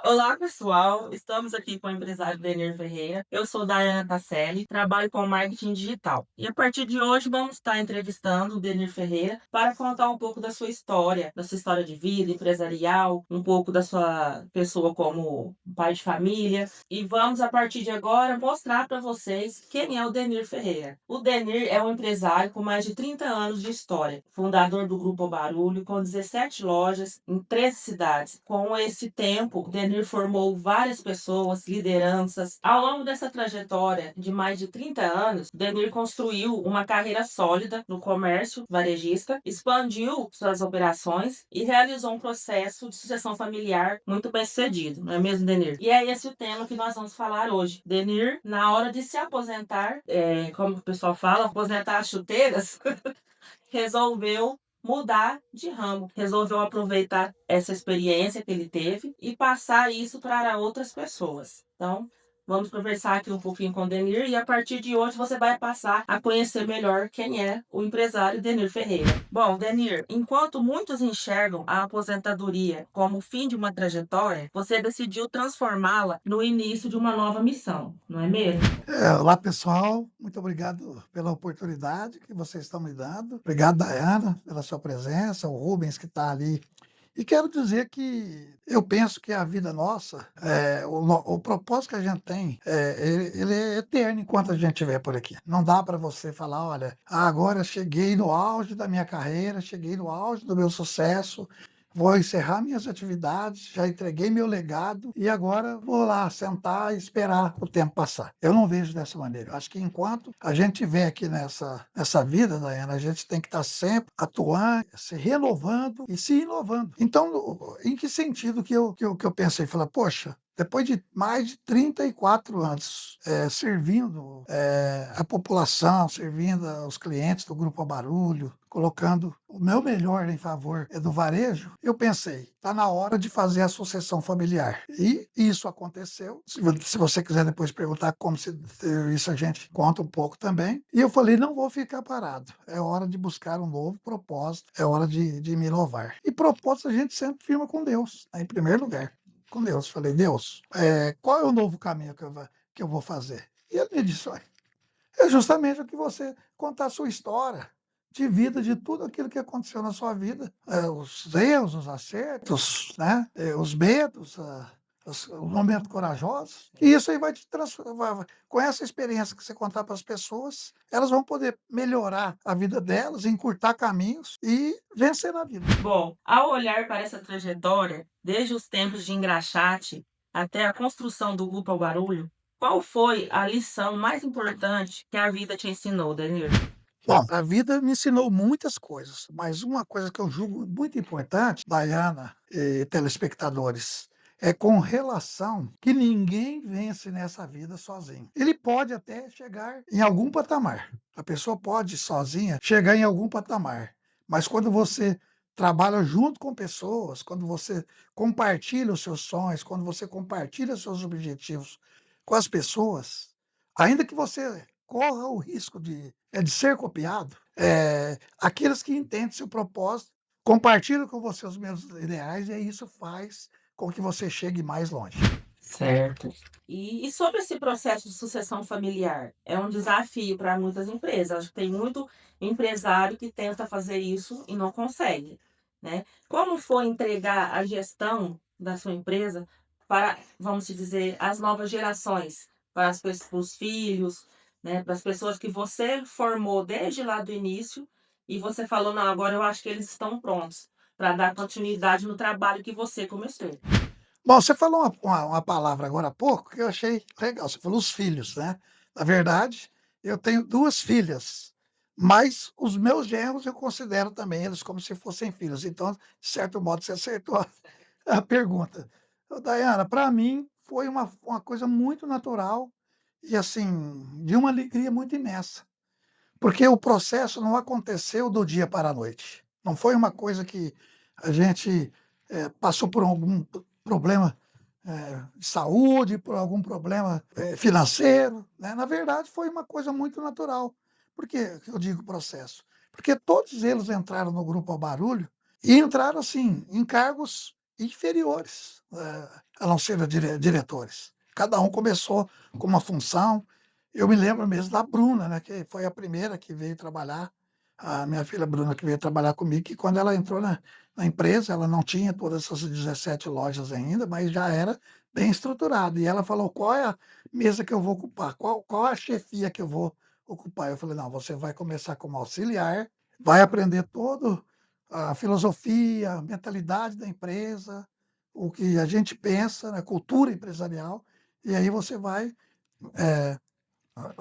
Olá, pessoal. Estamos aqui com o empresário Denir Ferreira. Eu sou Daiana Tasselli, trabalho com marketing digital. E a partir de hoje vamos estar entrevistando o Denir Ferreira para contar um pouco da sua história de vida empresarial, um pouco da sua pessoa como pai de família. E vamos, a partir de agora, mostrar para vocês quem é o Denir Ferreira. O Denir é um empresário com mais de 30 anos de história, fundador do Grupo Barulho, com 17 lojas em 13 cidades. Com esse tempo, o Denir formou várias pessoas, lideranças. Ao longo dessa trajetória de mais de 30 anos, o Denir construiu uma carreira sólida no comércio varejista, expandiu suas operações e realizou um processo de sucessão familiar muito bem sucedido, não é mesmo, Denir? E é esse o tema que nós vamos falar hoje. Denir, na hora de se aposentar, como o pessoal fala, aposentar as chuteiras, resolveu mudar de ramo, resolveu aproveitar essa experiência que ele teve e passar isso para outras pessoas. Então, vamos conversar aqui um pouquinho com o Denir e a partir de hoje você vai passar a conhecer melhor quem é o empresário Denir Ferreira. Bom, Denir, enquanto muitos enxergam a aposentadoria como o fim de uma trajetória, você decidiu transformá-la no início de uma nova missão, não é mesmo? Olá pessoal, muito obrigado pela oportunidade que vocês estão me dando. Obrigado, Dayana, pela sua presença, o Rubens que está ali. E quero dizer que eu penso que a vida nossa, o propósito que a gente tem, ele é eterno enquanto a gente estiver por aqui. Não dá para você falar, olha, agora cheguei no auge da minha carreira, cheguei no auge do meu sucesso, vou encerrar minhas atividades, já entreguei meu legado e agora vou lá sentar e esperar o tempo passar. Eu não vejo dessa maneira. Eu acho que enquanto a gente estiver aqui nessa vida, Daiana, a gente tem que estar sempre atuando, se renovando e se inovando. Então, em que sentido que eu pensei? Falar, poxa, depois de mais de 34 anos servindo a população, servindo os clientes do Grupo Barulho, colocando o meu melhor em favor do varejo, eu pensei, está na hora de fazer a sucessão familiar. E isso aconteceu. Se você quiser depois perguntar como se deu isso, a gente conta um pouco também. E eu falei, não vou ficar parado. É hora de buscar um novo propósito, é hora de me inovar. E propósito a gente sempre firma com Deus, né, em primeiro lugar. Com Deus. Falei, Deus, qual é o novo caminho que eu vou fazer? E ele me disse, olha, é justamente o que você contar a sua história de vida, de tudo aquilo que aconteceu na sua vida, os erros, os acertos, né? Os medos, os momentos corajosos. E isso aí vai te transformar. Com essa experiência que você contar para as pessoas, elas vão poder melhorar a vida delas, encurtar caminhos e vencer na vida. Bom, ao olhar para essa trajetória, desde os tempos de engraxate até a construção do Grupo Ao Barulho, qual foi a lição mais importante que a vida te ensinou, Denir? Bom, a vida me ensinou muitas coisas, mas uma coisa que eu julgo muito importante, Dayana e telespectadores, é com relação que ninguém vence nessa vida sozinho. Ele pode até chegar em algum patamar. A pessoa pode sozinha chegar em algum patamar, mas quando você trabalha junto com pessoas, quando você compartilha os seus sonhos, quando você compartilha os seus objetivos com as pessoas, ainda que você corra o risco de ser copiado, aqueles que entendem seu propósito compartilham com você os mesmos ideais e isso faz com que você chegue mais longe. Certo. E sobre esse processo de sucessão familiar? É um desafio para muitas empresas. Acho que tem muito empresário que tenta fazer isso e não consegue, né? Como foi entregar a gestão da sua empresa para, vamos dizer, as novas gerações, para os filhos, né? Para as pessoas que você formou desde lá do início e você falou, não, agora eu acho que eles estão prontos para dar continuidade no trabalho que você começou. Bom, você falou uma palavra agora há pouco que eu achei legal, você falou os filhos, né. Na verdade, eu tenho 2 filhas, mas os meus genros eu considero também eles como se fossem filhos, então, de certo modo, você acertou a pergunta. Ô, Daiana, para mim foi uma coisa muito natural e, assim, de uma alegria muito imensa. Porque o processo não aconteceu do dia para a noite. Não foi uma coisa que a gente, passou por algum problema, de saúde, por algum problema, financeiro, né. Na verdade, foi uma coisa muito natural. Por que eu digo processo? Porque todos eles entraram no Grupo Ao Barulho e entraram, assim, em cargos inferiores, a não ser diretores. Cada um começou com uma função. Eu me lembro mesmo da Bruna, né, que foi a primeira que veio trabalhar, a minha filha Bruna que veio trabalhar comigo, que quando ela entrou na empresa, ela não tinha todas essas 17 lojas ainda, mas já era bem estruturado. E ela falou: "Qual é a mesa que eu vou ocupar? Qual a chefia que eu vou ocupar?" Eu falei: "Não, você vai começar como auxiliar, vai aprender todo a filosofia, a mentalidade da empresa, o que a gente pensa, a cultura empresarial, e aí você vai, eh,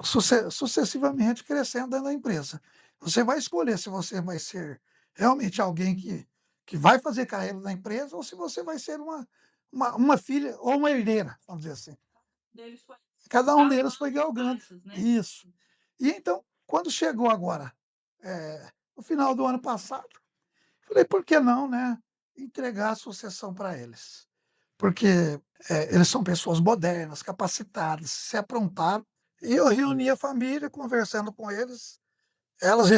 sucessivamente crescendo dentro da empresa. Você vai escolher se você vai ser realmente alguém que vai fazer carreira na empresa ou se você vai ser uma filha ou uma herdeira, vamos dizer assim." Deles foi Cada um deles foi galgando galgando. espaços, né. Isso. E então, quando chegou agora, no final do ano passado, falei: "Por que não, né, entregar a sucessão para eles?" Porque, eles são pessoas modernas, capacitadas, se aprontaram, e eu reuni a família, conversando com eles, elas e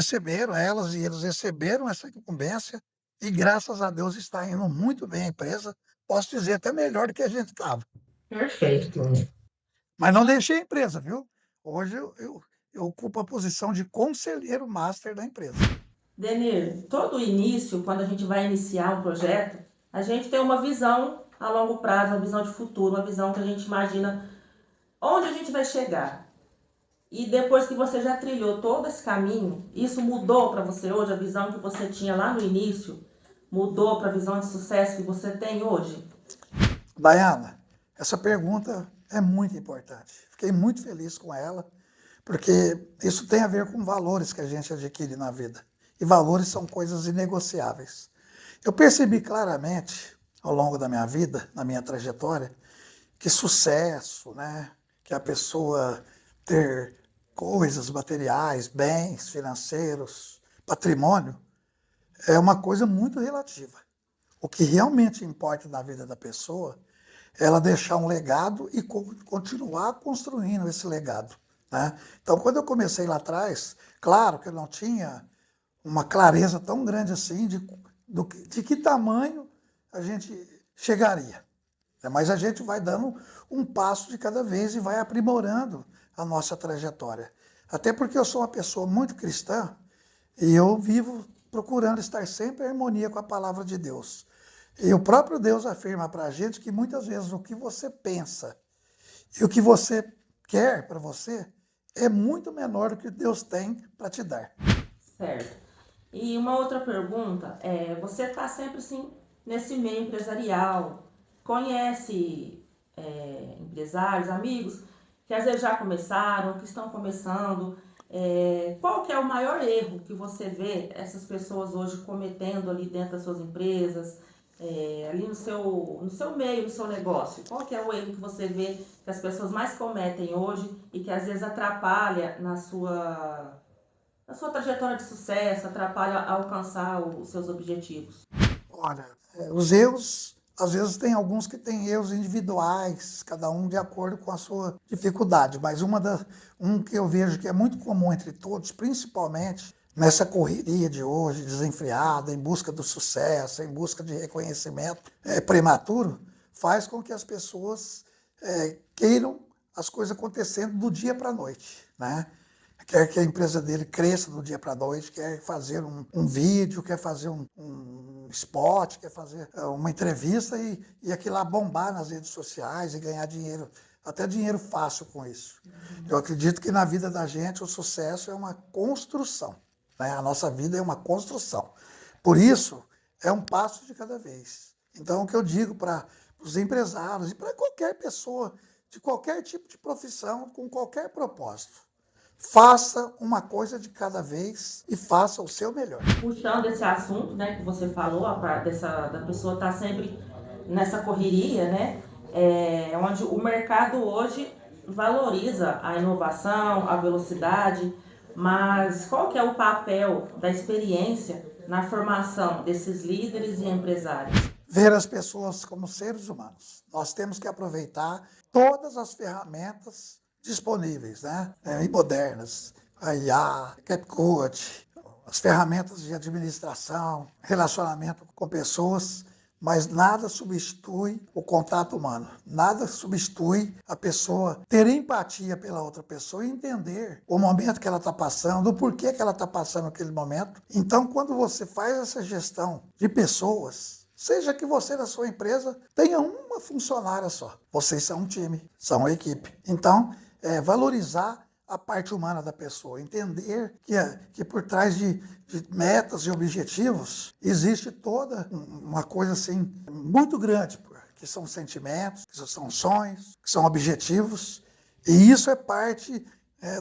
eles receberam essa incumbência, e graças a Deus está indo muito bem a empresa, posso dizer até melhor do que a gente estava. Perfeito. Mas não deixei a empresa, viu. Hoje eu ocupo a posição de conselheiro master da empresa. Denir, todo início, quando a gente vai iniciar um projeto, a gente tem uma visão a longo prazo, uma visão de futuro, uma visão que a gente imagina onde a gente vai chegar. E depois que você já trilhou todo esse caminho, isso mudou para você hoje? A visão que você tinha lá no início mudou para a visão de sucesso que você tem hoje? Daiana, essa pergunta é muito importante. Fiquei muito feliz com ela, porque isso tem a ver com valores que a gente adquire na vida. E valores são coisas inegociáveis. Eu percebi claramente, ao longo da minha vida, na minha trajetória, que sucesso, né, que a pessoa ter coisas materiais, bens financeiros, patrimônio, é uma coisa muito relativa. O que realmente importa na vida da pessoa é ela deixar um legado e continuar construindo esse legado, né? Então, quando eu comecei lá atrás, claro que eu não tinha uma clareza tão grande assim de que tamanho a gente chegaria, né? Mas a gente vai dando um passo de cada vez e vai aprimorando a nossa trajetória. Até porque eu sou uma pessoa muito cristã e eu vivo procurando estar sempre em harmonia com a palavra de Deus. E o próprio Deus afirma para a gente que muitas vezes o que você pensa e o que você quer para você é muito menor do que Deus tem para te dar. Certo. E uma outra pergunta é, você está sempre assim nesse meio empresarial, conhece empresários, amigos que às vezes já começaram, que estão começando. Qual que é o maior erro que você vê essas pessoas hoje cometendo ali dentro das suas empresas, ali no seu meio, no seu negócio? Qual que é o erro que você vê que as pessoas mais cometem hoje e que às vezes atrapalha na sua trajetória de sucesso, atrapalha a alcançar os seus objetivos? Olha, os erros, às vezes tem alguns que têm erros individuais, cada um de acordo com a sua dificuldade, mas um que eu vejo que é muito comum entre todos, principalmente nessa correria de hoje, desenfreada, em busca do sucesso, em busca de reconhecimento prematuro, faz com que as pessoas queiram as coisas acontecendo do dia para a noite, né? Quer que a empresa dele cresça do dia para a noite, quer fazer um vídeo, quer fazer um spot, quer fazer uma entrevista e aquilo lá bombar nas redes sociais e ganhar dinheiro, até dinheiro fácil com isso. Eu acredito que na vida da gente o sucesso é uma construção, né? A nossa vida é uma construção. Por isso, é um passo de cada vez. Então, o que eu digo para os empresários e para qualquer pessoa de qualquer tipo de profissão, com qualquer propósito, faça uma coisa de cada vez e faça o seu melhor. Puxando esse assunto, né, que você falou, da pessoa estar sempre nessa correria, né, onde o mercado hoje valoriza a inovação, a velocidade, mas qual que é o papel da experiência na formação desses líderes e empresários? Ver as pessoas como seres humanos. Nós temos que aproveitar todas as ferramentas disponíveis, né? E modernas. A IA, CapCut, as ferramentas de administração, relacionamento com pessoas, mas nada substitui o contato humano. Nada substitui a pessoa ter empatia pela outra pessoa e entender o momento que ela está passando, o porquê que ela está passando aquele momento. Então, quando você faz essa gestão de pessoas, seja que você na sua empresa tenha uma funcionária só, vocês são um time, são uma equipe. Então, valorizar a parte humana da pessoa, entender que por trás de metas e objetivos existe toda uma coisa assim muito grande, que são sentimentos, que são sonhos, que são objetivos, e isso é parte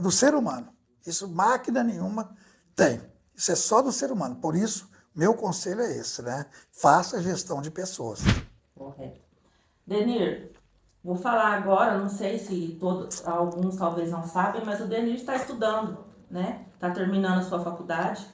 do ser humano. Isso máquina nenhuma tem. Isso é só do ser humano. Por isso, meu conselho é esse, né? Faça a gestão de pessoas. Correto. Denir, vou falar agora, não sei se alguns talvez não sabem, mas o Denir está estudando, né? Está terminando a sua faculdade.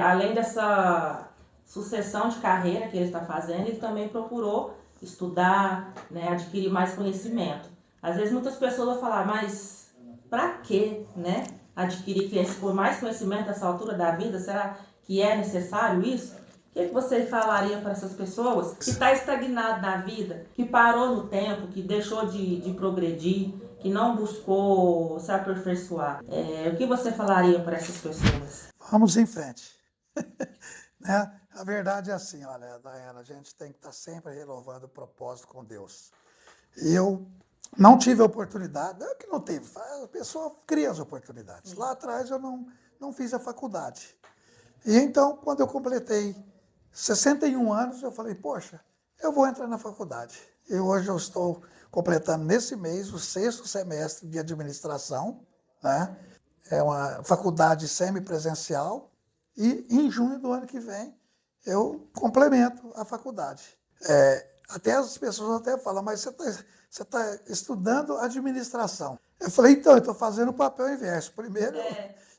Além dessa sucessão de carreira que ele está fazendo, ele também procurou estudar, né? Adquirir mais conhecimento. Às vezes muitas pessoas vão falar, mas para quê, né? Adquirir mais conhecimento nessa altura da vida? Será que é necessário isso? O que você falaria para essas pessoas que está estagnado na vida, que parou no tempo, que deixou de progredir, que não buscou se aperfeiçoar? O que você falaria para essas pessoas? Vamos em frente. Né? A verdade é assim, olha, Daiana, a gente tem que estar sempre renovando o propósito com Deus. E eu não tive a oportunidade, não é que não teve, a pessoa cria as oportunidades. Lá atrás eu não fiz a faculdade. E então, quando eu completei 61 anos, eu falei, poxa, eu vou entrar na faculdade. E hoje eu estou completando nesse mês o 6º semestre de administração, né? É uma faculdade semipresencial, e em junho do ano que vem eu complemento a faculdade. Até as pessoas até falam, mas você tá estudando administração. Eu falei, então, eu estou fazendo o papel inverso. Primeiro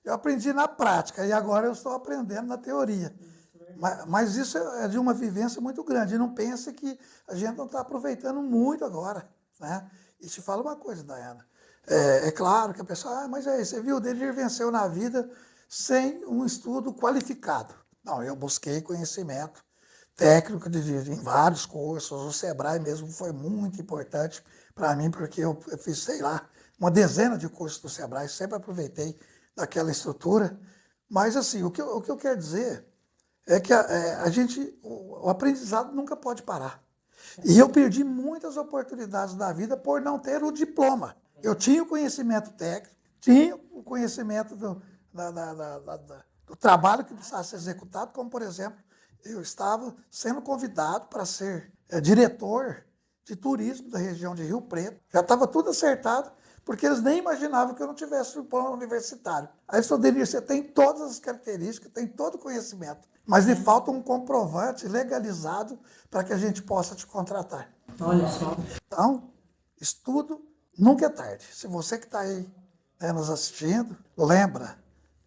eu aprendi na prática e agora eu estou aprendendo na teoria. Mas isso é de uma vivência muito grande. E não pense que a gente não está aproveitando muito agora, né? E te falo uma coisa, Daiana. É claro que a pessoa, mas você viu, o Denir venceu na vida sem um estudo qualificado. Não, eu busquei conhecimento técnico em vários cursos. O Sebrae mesmo foi muito importante para mim, porque eu fiz, sei lá, uma dezena de cursos do Sebrae, sempre aproveitei daquela estrutura. Mas, assim, o que eu quero dizer é que o aprendizado nunca pode parar. E eu perdi muitas oportunidades na vida por não ter o diploma. Eu tinha o conhecimento técnico, tinha o conhecimento do trabalho que precisava ser executado, como, por exemplo, eu estava sendo convidado para ser diretor de turismo da região de Rio Preto. Já estava tudo acertado, porque eles nem imaginavam que eu não tivesse diploma universitário. Aí eu falei, Denir, você tem todas as características, tem todo o conhecimento, mas lhe falta um comprovante legalizado para que a gente possa te contratar. Olha só. Então, estudo nunca é tarde. Se você que está aí, né, nos assistindo, lembra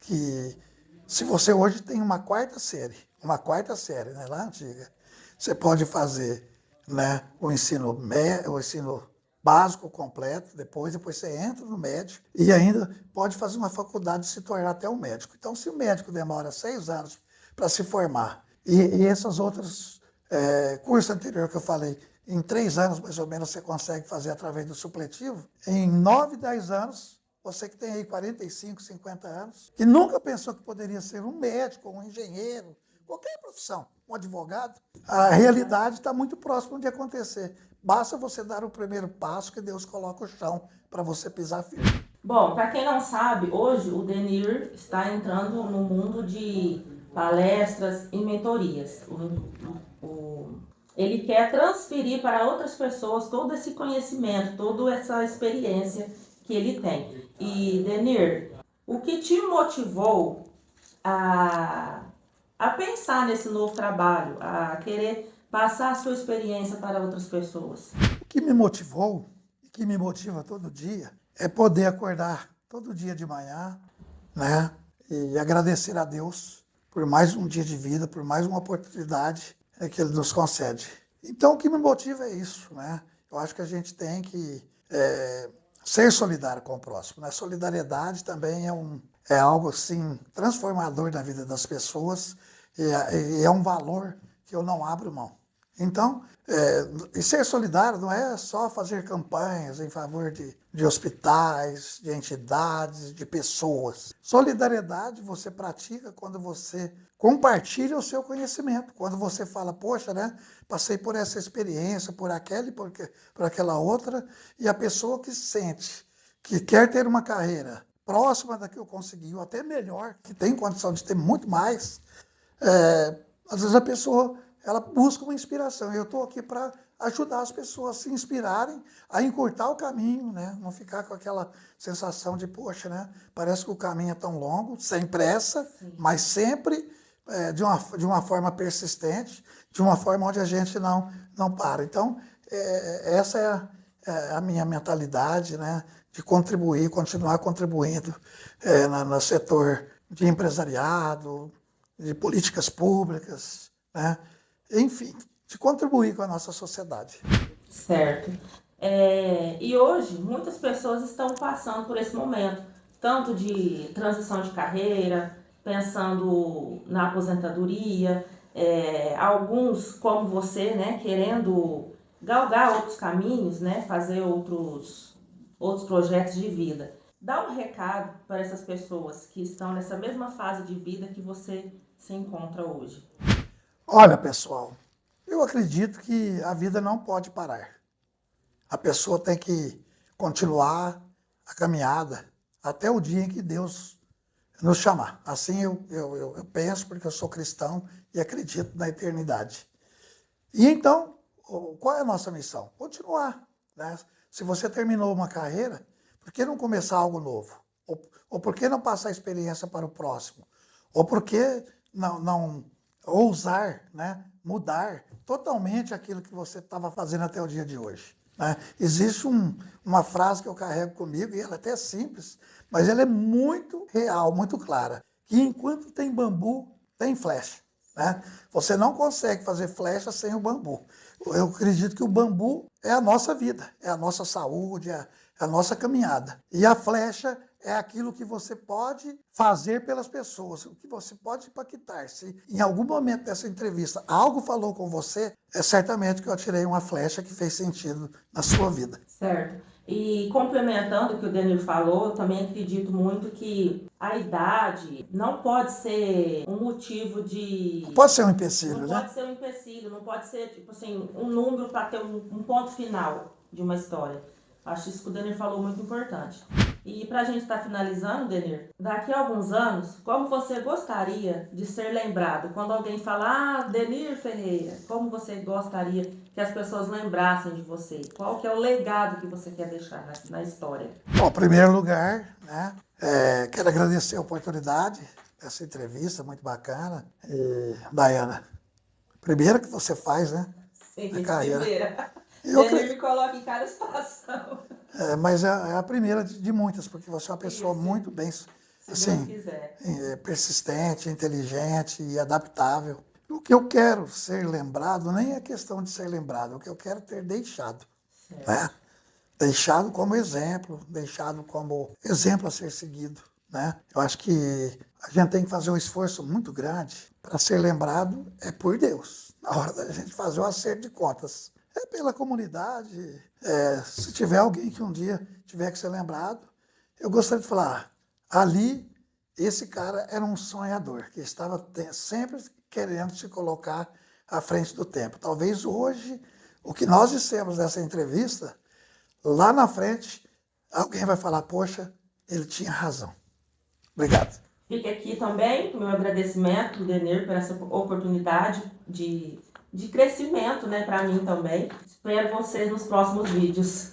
que se você hoje tem uma quarta série, né, lá antiga, você pode fazer, né, o ensino básico completo, depois você entra no médio e ainda pode fazer uma faculdade e se tornar até um médico. Então, se o médico demora 6 anos para se formar e essas outras cursos anteriores que eu falei, em 3 anos mais ou menos você consegue fazer através do supletivo, em 9, 10 anos, você que tem aí 45, 50 anos, que nunca pensou que poderia ser um médico, um engenheiro, qualquer profissão, um advogado, a realidade está muito próxima de acontecer. Basta você dar o primeiro passo que Deus coloca o chão para você pisar firme. Bom, para quem não sabe, hoje o Denir está entrando no mundo de palestras e mentorias. Ele quer transferir para outras pessoas todo esse conhecimento, toda essa experiência que ele tem. E, Denir, o que te motivou a pensar nesse novo trabalho, a querer passar a sua experiência para outras pessoas? O que me motivou, e que me motiva todo dia, é poder acordar todo dia de manhã, né, e agradecer a Deus por mais um dia de vida, por mais uma oportunidade que Ele nos concede. Então, o que me motiva é isso, né? Eu acho que a gente tem que ser solidário com o próximo, né? Solidariedade também é algo assim transformador na vida das pessoas e é um valor que eu não abro mão. Então, e ser solidário não é só fazer campanhas em favor de hospitais, de entidades, de pessoas. Solidariedade você pratica quando você compartilha o seu conhecimento, quando você fala, poxa, né, passei por essa experiência, por aquela e por aquela outra, e a pessoa que sente que quer ter uma carreira próxima da que eu consegui, ou até melhor, que tem condição de ter muito mais, às vezes a pessoa ela busca uma inspiração. E eu estou aqui para ajudar as pessoas a se inspirarem, a encurtar o caminho, né? Não ficar com aquela sensação de, poxa, né? Parece que o caminho é tão longo, sem pressa, mas sempre de uma forma persistente, de uma forma onde a gente não para. Então, essa é a minha mentalidade, né? De contribuir, continuar contribuindo no setor de empresariado, de políticas públicas, né? Enfim, de contribuir com a nossa sociedade. Certo. E hoje, muitas pessoas estão passando por esse momento, tanto de transição de carreira, pensando na aposentadoria, alguns, como você, né, querendo galgar outros caminhos, né, fazer outros projetos de vida. Dá um recado para essas pessoas que estão nessa mesma fase de vida que você se encontra hoje. Olha, pessoal, eu acredito que a vida não pode parar. A pessoa tem que continuar a caminhada até o dia em que Deus nos chamar. Assim eu penso, porque eu sou cristão e acredito na eternidade. E então, qual é a nossa missão? Continuar, né? Se você terminou uma carreira, por que não começar algo novo? Ou por que não passar a experiência para o próximo? Ou por que não ousar, né, mudar totalmente aquilo que você estava fazendo até o dia de hoje? Né? Existe uma frase que eu carrego comigo, e ela até é simples, mas ela é muito real, muito clara, que enquanto tem bambu, tem flecha. Né? Você não consegue fazer flecha sem o bambu. Eu acredito que o bambu é a nossa vida, é a nossa saúde, é a nossa caminhada. E a flecha é aquilo que você pode fazer pelas pessoas, o que você pode impactar. Se em algum momento dessa entrevista algo falou com você, é certamente que eu atirei uma flecha que fez sentido na sua vida. Certo. E complementando o que o Danilo falou, eu também acredito muito que a idade não pode ser um motivo de... Não pode ser um empecilho, Não né? pode ser um empecilho, não pode ser, tipo assim, um número para ter um ponto final de uma história. Acho isso que o Denir falou muito importante. E para a gente estar finalizando, Denir, daqui a alguns anos, como você gostaria de ser lembrado? Quando alguém fala, Denir Ferreira, como você gostaria que as pessoas lembrassem de você? Qual que é o legado que você quer deixar na história? Bom, em primeiro lugar, né, quero agradecer a oportunidade dessa entrevista, muito bacana. E, Daiana, primeiro que você faz, né? Sim, A carreira. primeira. Eu Denir me coloca em cada situação. mas é a primeira de muitas, porque você é uma pessoa Isso. muito bem, Se Deus assim, quiser. persistente, inteligente e adaptável. O que eu quero ser lembrado nem é questão de ser lembrado, o que eu quero ter deixado, né? Deixado como exemplo a ser seguido, né? Eu acho que a gente tem que fazer um esforço muito grande para ser lembrado por Deus. Na hora da gente fazer o acerto de contas. É pela comunidade. Se tiver alguém que um dia tiver que ser lembrado, eu gostaria de falar, ali, esse cara era um sonhador, que estava sempre querendo se colocar à frente do tempo. Talvez hoje, o que nós dissemos nessa entrevista, lá na frente, alguém vai falar, poxa, ele tinha razão. Obrigado. Fica aqui também o meu agradecimento, Denir, por essa oportunidade de crescimento, né, para mim também. Espero vocês nos próximos vídeos.